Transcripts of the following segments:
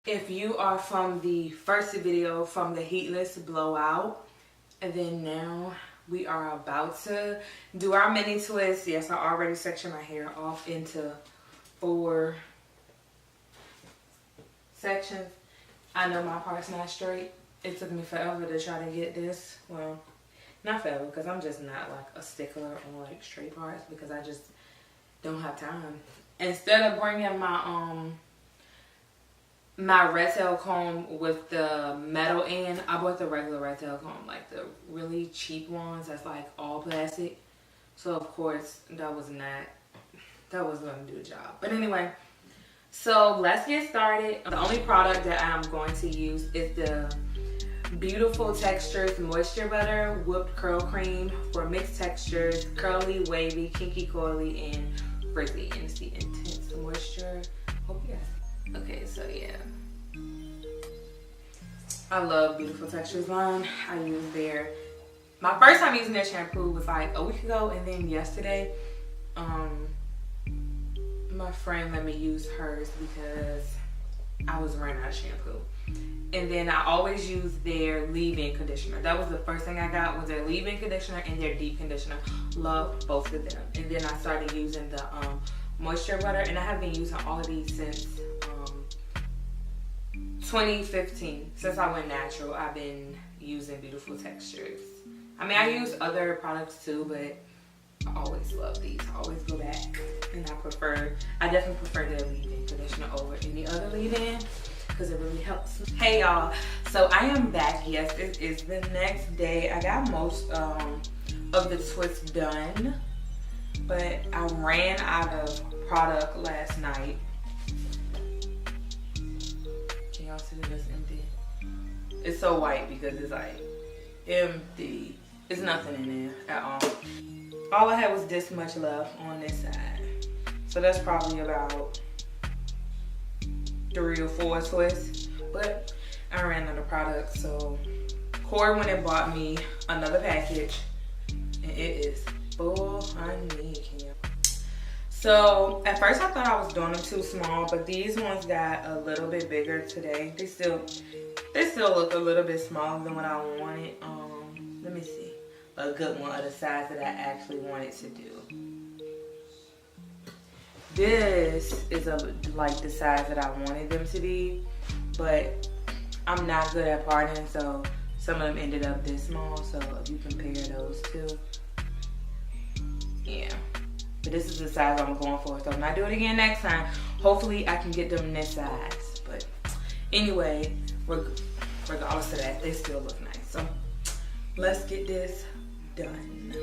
If you are from the first video from the heatless blowout, and then now we are about to do our mini twist. Yes, I already sectioned my hair off into 4 sections. I know my part's not straight. It took me forever to try to get this. Well, not forever, because I'm just not like a stickler on like straight parts, because I just don't have time. Instead of bringing my red tail comb with the metal end, I bought the regular red tail comb, like the really cheap ones that's like all plastic. So of course that wasn't gonna do the job. But anyway, so let's get started. The only product that I'm going to use is the Beautiful Textures Moisture Butter Whipped Curl Cream for mixed textures, curly, wavy, kinky, coily, and frizzy. And it's the Intense Moisture. Hope you guys. Okay, so yeah. I love Beautiful Textures line. I use my first time using their shampoo was like a week ago, and then yesterday, my friend let me use hers because I was running out of shampoo. And then I always use their leave-in conditioner. That was the first thing I got, was their leave-in conditioner and their deep conditioner. Love both of them. And then I started using the moisture butter, and I have been using all of these since 2015. Since I went natural, I've been using Beautiful Textures. I mean, I use other products too, but I always love these. I always go back, and I definitely prefer their leave-in conditioner over any other leave-in, because it really helps. Hey y'all, so I am back. Yes, it is the next day. I got most of the twists done, but I ran out of product last night. Can y'all see this empty? It's so white because it's like empty. There's nothing in there at all. All I had was this much left on this side. So that's probably about 3 or 4 twists, but I ran out of product. So Corey went and bought me another package, and it is full, honey. So at first I thought I was doing them too small, but these ones got a little bit bigger today. They still look a little bit smaller than what I wanted. Let me see, a good one of the size that I actually wanted to do. This is like the size that I wanted them to be, but I'm not good at parting, so some of them ended up this small. So if you compare those two, yeah. But this is the size I'm going for, so when I do it again next time, hopefully I can get them this size. But anyway, regardless of that, they still look nice. So let's get this done.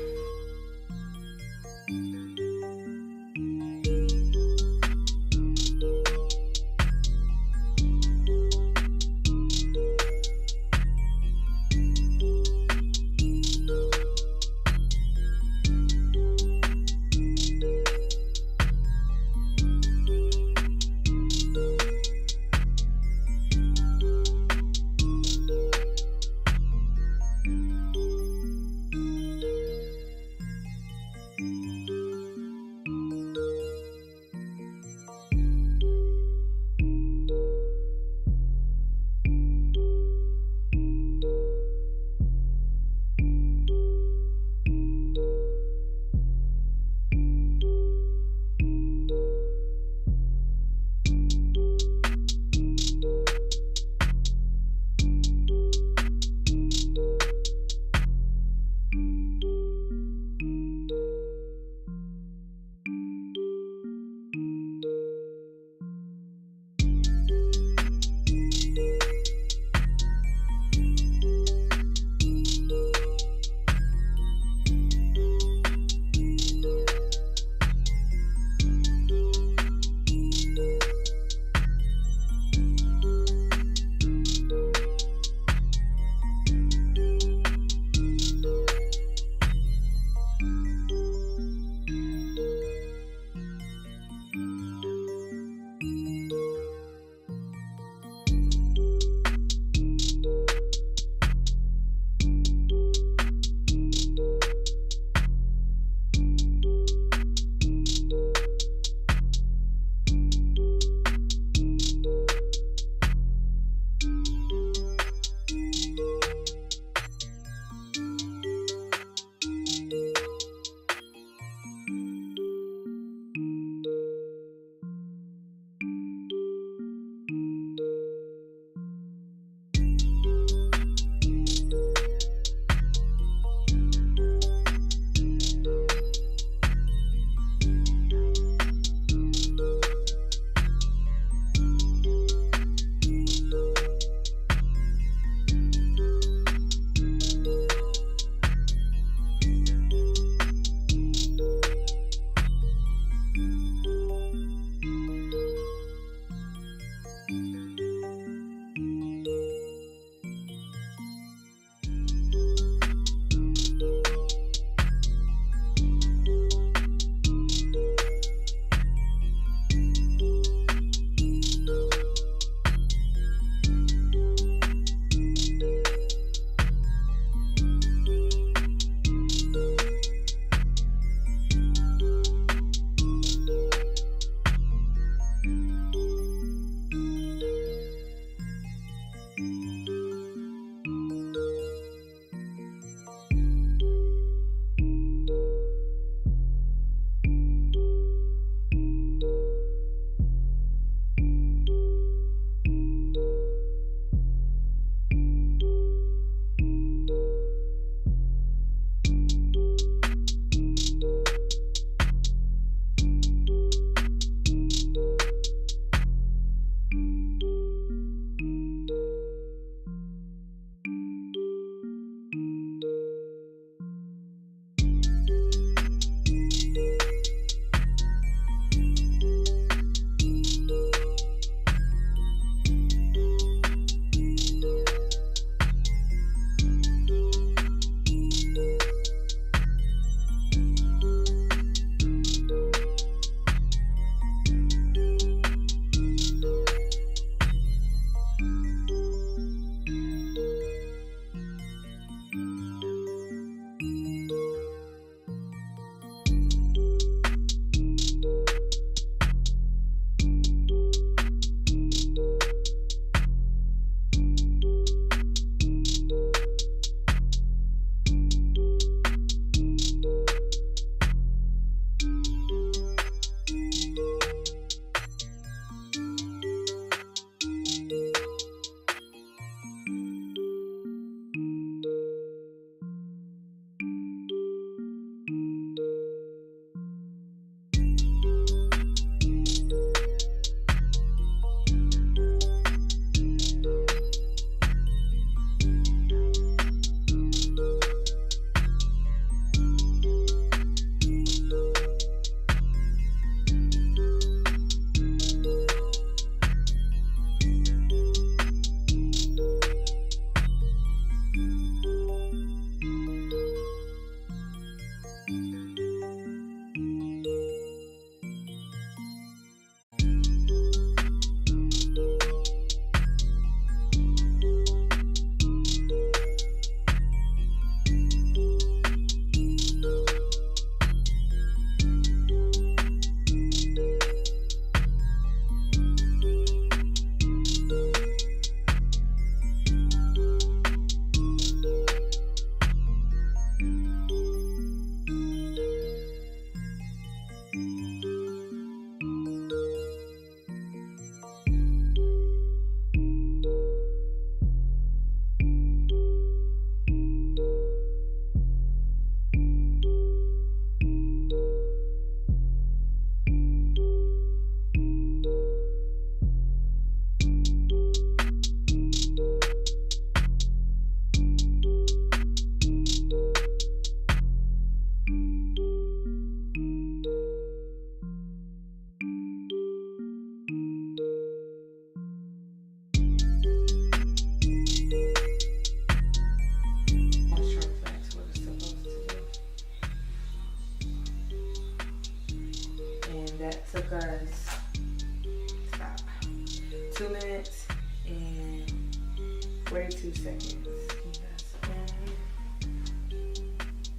42 seconds.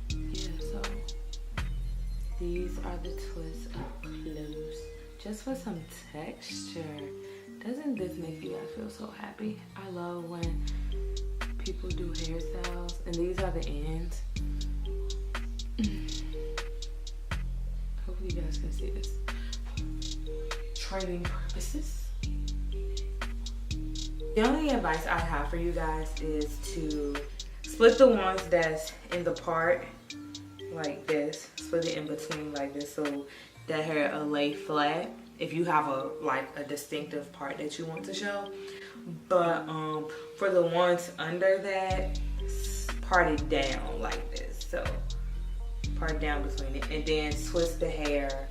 Yeah, so these are the twists up close. Just for some texture. Doesn't this make you guys feel so happy? I love when people do hairstyles, and these are the ends. Hopefully you guys can see this. Training purposes. The only advice I have for you guys is to split the ones that's in the part like this. Split it in between like this so that hair will lay flat if you have a distinctive part that you want to show. But for the ones under that, part it down like this. So part it down between it, and then twist the hair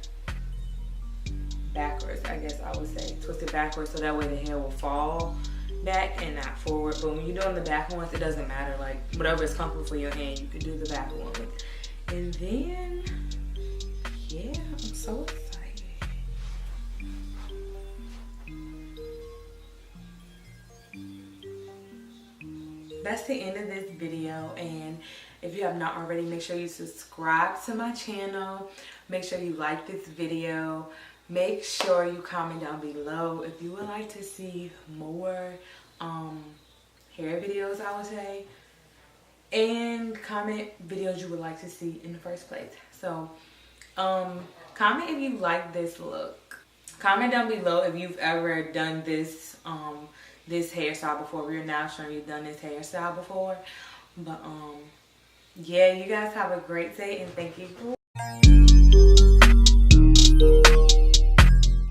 backwards. I guess I would say twist it backwards so that way the hair will fall back and not forward. But when you're doing the back ones, it doesn't matter. Like whatever is comfortable for your hand, you can do the back one. And then yeah, I'm so excited. That's the end of this video, and if you have not already, make sure you subscribe to my channel. Make sure you like this video. Make sure you comment down below if you would like to see more hair videos, I would say, and comment videos you would like to see in the first place. So comment if you like this look. Comment down below if you've ever done this this hairstyle before. We're now showing you've done this hairstyle before. But yeah, you guys have a great day, and thank you for